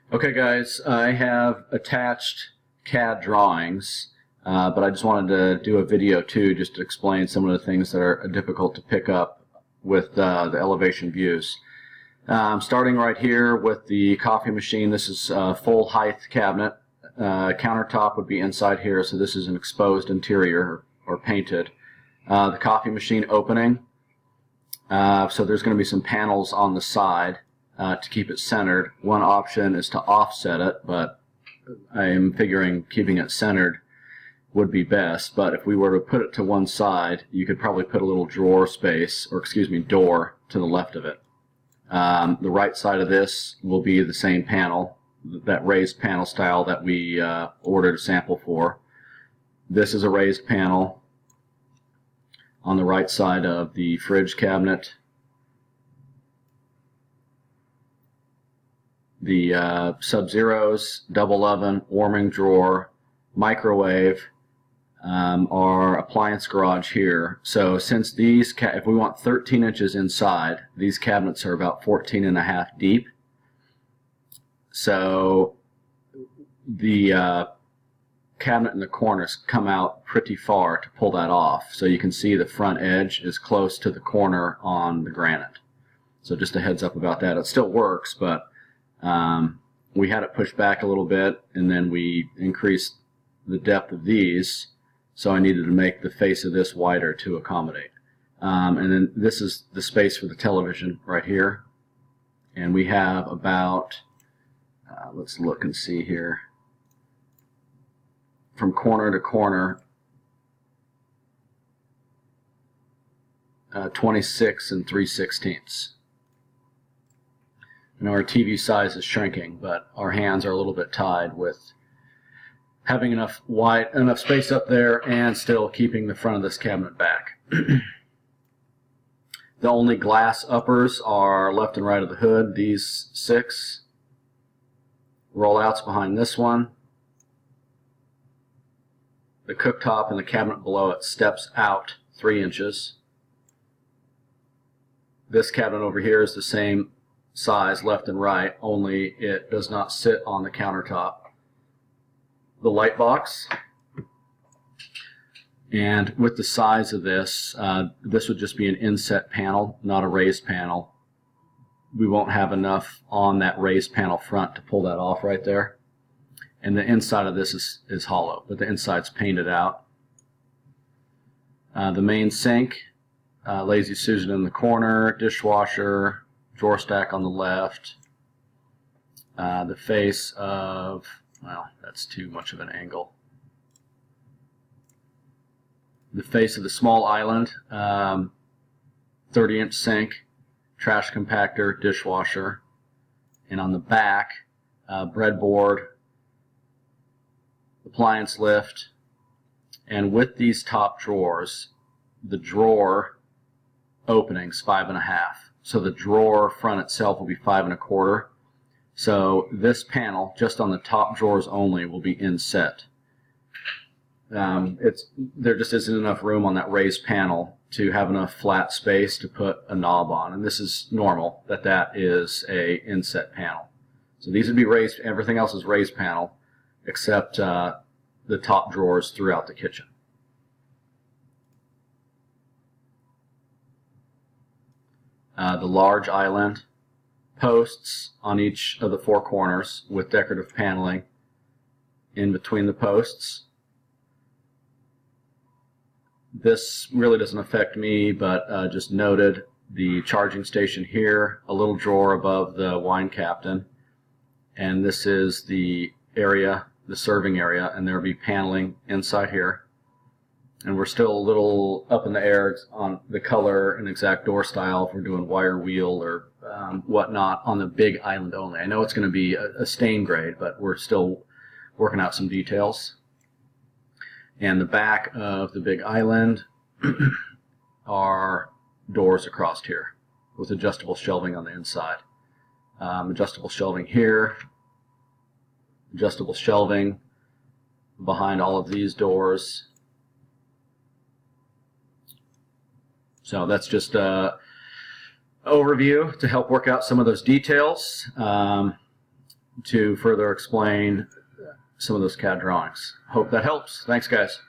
Okay guys, I have attached CAD drawings, but I just wanted to do a video too just to explain some of the things that are difficult to pick up with the elevation views. Starting right here with the coffee machine, this is a full height cabinet. Countertop would be inside here, so this is an exposed interior or painted. The coffee machine opening, so there's going to be some panels on the side. To keep it centered. One option is to offset it, but I am figuring keeping it centered would be best. But if we were to put it to one side, you could probably put a little drawer space, or excuse me, door to the left of it. The right side of this will be the same panel, that raised panel style that we ordered a sample for. This is a raised panel on the right side of the fridge cabinet. The Sub-Zeros, double oven, warming drawer, microwave, our appliance garage here. So since these, if we want 13 inches inside, these cabinets are about 14.5 deep. So the cabinet in the corners come out pretty far to pull that off. So you can see the front edge is close to the corner on the granite. So just a heads up about that. It still works, but we had it pushed back a little bit, and then we increased the depth of these, so I needed to make the face of this wider to accommodate. And then this is the space for the television right here, and we have about, let's look and see here, from corner to corner, 26 3/16. You know, our TV size is shrinking, but our hands are a little bit tied with having enough space up there and still keeping the front of this cabinet back. The only glass uppers are left and right of the hood. These 6 rollouts behind this one. The cooktop and the cabinet below it steps out 3 inches. This cabinet over here is the same size left and right, only it does not sit on the countertop. The light box, and with the size of this, this would just be an inset panel, not a raised panel. We won't have enough on that raised panel front to pull that off right there. And the inside of this is hollow, but the inside's painted out. The main sink, Lazy Susan in the corner, dishwasher, drawer stack on the left, the face of, well, that's too much of an angle. The face of the small island, 30-inch sink, trash compactor, dishwasher, and on the back, breadboard, appliance lift, and with these top drawers, the drawer opening's 5.5. So the drawer front itself will be 5 1/4. So this panel, just on the top drawers only, will be inset. There just isn't enough room on that raised panel to have enough flat space to put a knob on. And this is normal, that is a inset panel. So these would be raised, everything else is raised panel, except the top drawers throughout the kitchen. The large island, posts on each of the 4 corners with decorative paneling in between the posts. This really doesn't affect me, but just noted the charging station here, a little drawer above the wine captain, and this is the area, the serving area, and there'll be paneling inside here. And we're still a little up in the air on the color and exact door style if we're doing wire wheel or whatnot on the big island only. I know it's going to be a stain grade, but we're still working out some details. And the back of the big island are doors across here with adjustable shelving on the inside. Adjustable shelving here, adjustable shelving behind all of these doors. So that's just an overview to help work out some of those details. to further explain some of those CAD drawings. Hope that helps. Thanks, guys.